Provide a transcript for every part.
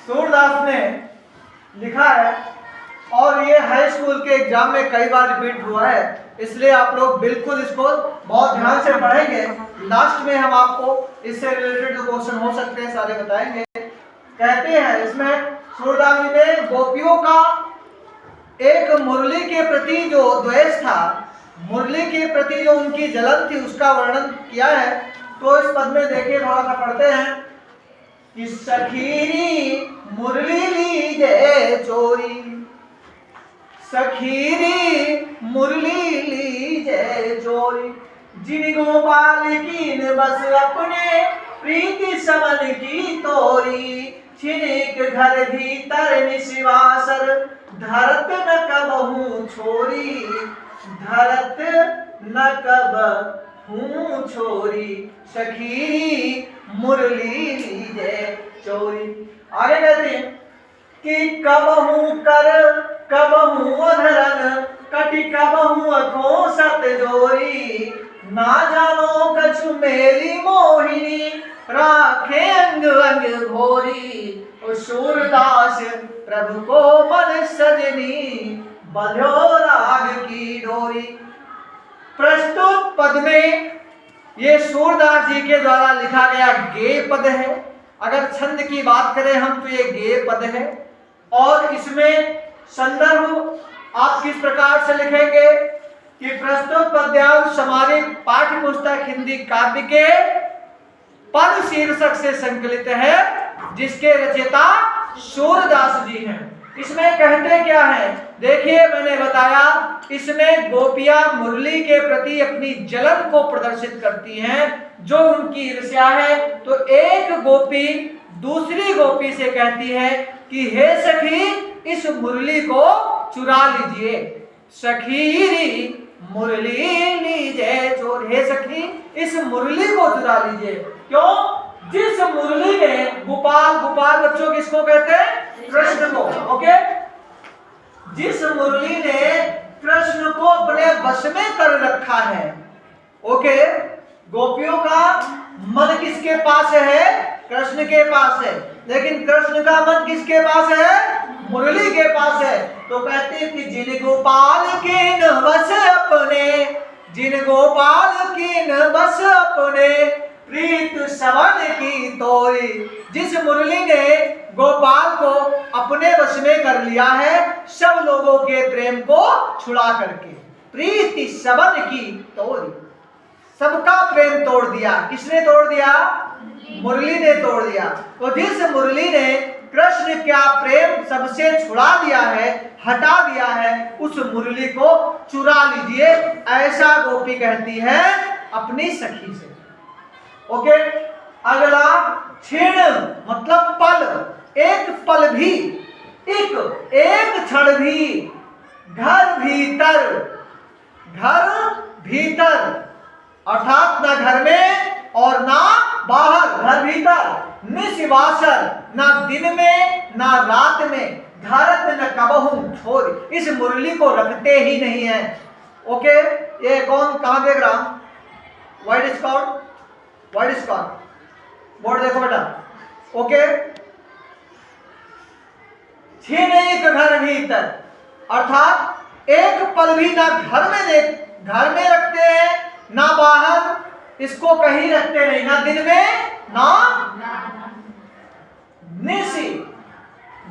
सूरदास ने लिखा है और ये हाई स्कूल के एग्जाम में कई बार रिपीट हुआ है, इसलिए आप लोग बिल्कुल इसको बहुत ध्यान से पढ़ेंगे। लास्ट में हम आपको इससे रिलेटेड जो क्वेश्चन हो सकते हैं सारे बताएंगे। कहते हैं इसमें सूरदास जी ने गोपियों का एक मुरली के प्रति जो द्वेष था, मुरली के प्रति जो उनकी जलन थी, उसका वर्णन किया है। तो इस पद में देखिए, थोड़ा सा पढ़ते हैं कि सखीरी मुरली लीजे चोरी, सखीरी मुरली लीजे चोरी, जिन गोपाल की न बस अपने प्रीति समन की तोरी, छिनिक घर भीतर निशिवासर धरत न कबहू छोरी, धरत न कबहू छोरी, सखीरी मुरली लीजे चोरी। आगे कहते हैं कि कबहू कर कबहू अधरन कटि कबहू अखों सत जोरी, ना जानो कछु मेरी मोहिनी राखे अंग अंग घोरी, सूरदास प्रभु को मन सजनी बंधो राग की डोरी। प्रस्तुत पद में ये सूरदास जी के द्वारा लिखा गया गेय पद है। अगर छंद की बात करें हम तो ये गेय पद है, और इसमें संदर्भ आप किस प्रकार से लिखेंगे कि प्रस्तुत पद्यांश हमारे पाठ्य पुस्तक हिंदी काव्य के पद शीर्षक से संकलित है, जिसके रचयिता सूरदास जी हैं। इसमें कहते क्या है, देखिए मैंने बताया इसमें गोपियां मुरली के प्रति अपनी जलन को प्रदर्शित करती हैं, जो उनकी ईर्ष्या है। तो एक गोपी दूसरी गोपी से कहती है कि हे सखी, इस मुरली को चुरा लीजिए। सखीरी मुरली लीजिए चोर, हे सखी इस मुरली को चुरा लीजिए। क्यों? जिस मुरली में गोपाल, गोपाल बच्चों किसको कहते हैं? कृष्ण को। ओके, जिस मुरली ने कृष्ण को अपने वश में कर रखा है। ओके, गोपियों का मन किसके पास है? कृष्ण के पास है, लेकिन कृष्ण का मन किसके पास है? मुरली के पास है। तो कहते हैं कि जिन गोपाल के न बस अपने, जिन गोपाल के न बस अपने प्रीत सवन की तोरी, जिस मुरली ने गोपाल को अपने वश में कर लिया है सब लोगों के प्रेम को छुड़ा करके, प्रीति सवन की तोरी, सबका प्रेम तोड़ दिया। किसने तोड़ दिया? मुरली ने तोड़ दिया। तो जिस मुरली ने कृष्ण का प्रेम सबसे छुड़ा दिया है, हटा दिया है, उस मुरली को चुरा लीजिए, ऐसा गोपी कहती है अपनी सखी से। ओके, अगला क्षीण मतलब पल, एक पल भी, एक क्षण भी, घर भीतर, घर भीतर अर्थात ना घर में और ना बाहर, घर भीतर, निशिवासर ना दिन में ना रात में, धरत न कबहू छोरी, इस मुरली को रखते ही नहीं है। ओके, ये कौन कहां देख रहा? वाइट स्कॉट, वाइट स्कॉट बोर्ड देखो बेटा। ओके, छीन एक घर भीतर अर्थात एक पल भी ना घर में रखते हैं ना बाहर, इसको कहीं रखते नहीं, ना दिन में ना निशी,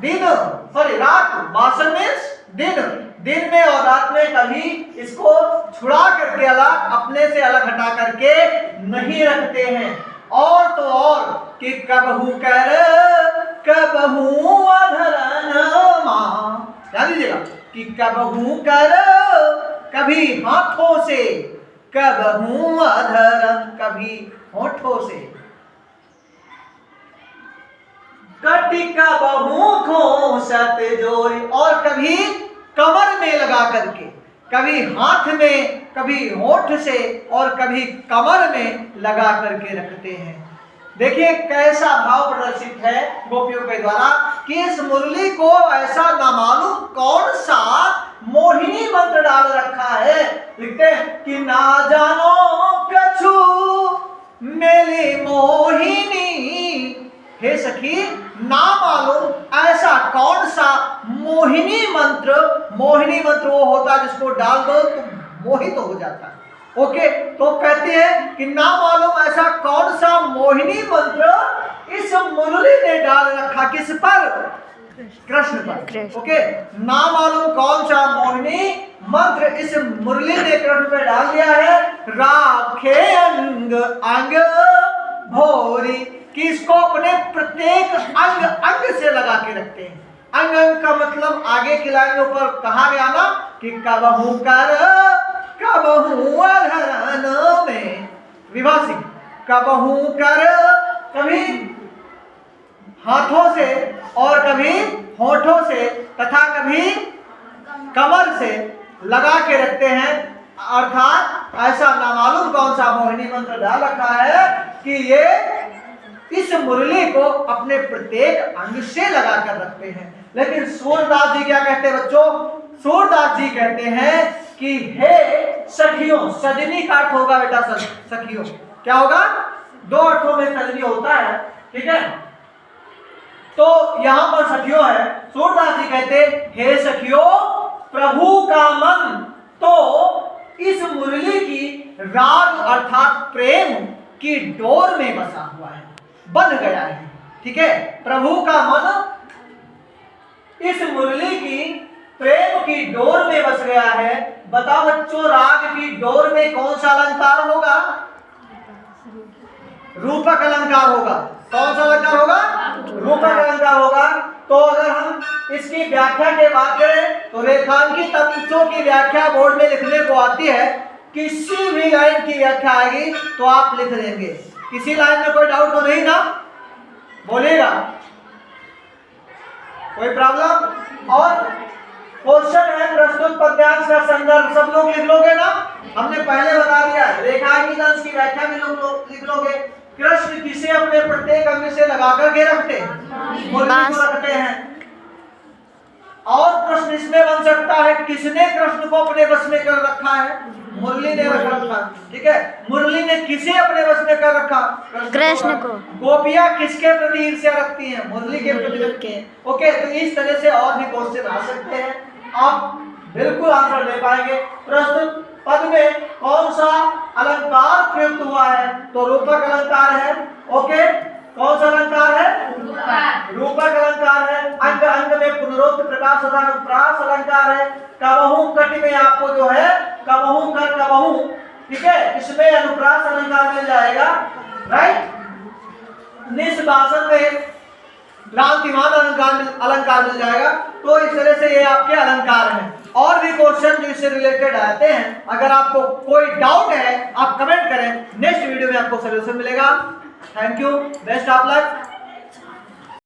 दिन सॉरी रात, बासन में दिन में और रात में कभी इसको छुड़ा करके अलग, अपने से अलग हटा करके नहीं रखते हैं। और तो और कि कबहू कर कबहू अधरन मां, ध्यान दीजिएगा कि कबहू कर कभी हाथों से, कबहू अधरन कभी होठों से, कटि कबहू खो सत जोरी, और कभी कमर में लगा करके, कभी हाथ में, कभी होठ से और कभी कमर में लगा करके रखते हैं। देखिए कैसा भाव प्रदर्शित है गोपियों के द्वारा कि इस मुरली को ऐसा नामालूम कौन सा मोहिनी मंत्र डाल रखा है। लिखते हैं कि ना जानो कछु मेरी मोहिनी, हे सखी ना मालूम मोहिनी मंत्र वो होता है जिसको डाल दो तो मोहित हो जाता है। ओके, तो कहते हैं कि ना मालूम ऐसा कौन सा मोहिनी मंत्र इस मुरली ने डाल रखा, किस पर? कृष्ण पर। ओके, ना मालूम कौन सा मोहिनी मंत्र इस मुरली ने कृष्ण पे डाल दिया है। राखे अंग अंग भोरी, कि इसको अपने प्रत्येक अंग अंग से लगा के रखते हैं। अंग अंग का मतलब आगे की लाइन में ऊपर कहा गया ना कि कबहू कर कबहू अधरन में, विभाषी, कबहू कर, कभी हाथों से और कभी होठों से तथा कभी कमर से लगा के रखते हैं। अर्थात ऐसा नामालूम कौन सा मोहिनी मंत्र डाल रखा है कि ये इस मुरली को अपने प्रत्येक अंग से लगा कर रखते हैं। लेकिन सूरदास जी क्या कहते हैं बच्चों? सूरदास जी कहते हैं कि हे सखियों, सजनी का अर्थ होगा बेटा सखियों, क्या होगा? दो अर्थों में सजनी होता है, ठीक है? तो यहां पर सखियों है। सूरदास जी कहते हे सखियों, प्रभु का मन तो इस मुरली की राग अर्थात प्रेम की डोर में बसा हुआ है, बन गया है, ठीक है? प्रभु का मन इस मुरली की प्रेम की डोर में बस गया है। बताओ बच्चों, राग की डोर में कौन सा अलंकार होगा? रूपक अलंकार होगा। कौन सा अलंकार होगा? रूपक अलंकार होगा। तो अगर हम इसकी व्याख्या की बात करें तो रेखांकित अंशों की व्याख्या बोर्ड में लिखने को आती है। किसी भी लाइन की व्याख्या आएगी तो आप लिख देंगे। किसी लाइन में कोई डाउट तो नहीं ना? बोलिएगा, कोई प्रॉब्लम? और क्वेश्चन है प्रस्तुत पद्यांश का संदर्भ सब लोग लिख लोगे ना? हमने पहले बता दिया, रेखांकित अंश की व्याख्या भी लोग लिख लोगे। कृष्ण किसे अपने प्रत्येक अंग से लगा करके रखते हैं? मुरली को रखते हैं। और प्रश्न इसमें बन सकता है, किसने कृष्ण को अपने वश में कर रखा है? मुरली ने रख रखा, ठीक है? मुरली ने किसे अपने वश में कर रखा? कृष्ण को। गोपियां किसके प्रति ईर्ष्या रखती हैं? मुरली के प्रति रखती हैं। ओके, तो इस तरह से और भी क्वेश्चन आ सकते हैं, आप बिल्कुल आंसर दे पाएंगे। प्रस्तुत पद में कौन सा अलंकार प्रयुक्त हुआ है? तो रूपक अलंकार है। ओके, कौन सा अलंकार है? रूपक अलंकार है। अंग अंग में पुनरुक्त प्रकाश तथा अनुप्रास अलंकार है। कबहू कटि में आपको जो है कबहू कर कबहू, ठीक है, इसमें अनुप्रास अलंकार मिल जाएगा, राइट? निष्भाषण में लांतिमान अलंकार मिल जाएगा। तो इस तरह से ये आपके अलंकार हैं। और भी क्वेश्चन जो इससे रिलेटेड आते हैं, अगर आपको कोई डाउट है आप कमेंट करें, नेक्स्ट वीडियो में आपको सोल्यूशन मिलेगा। Thank you, best of luck.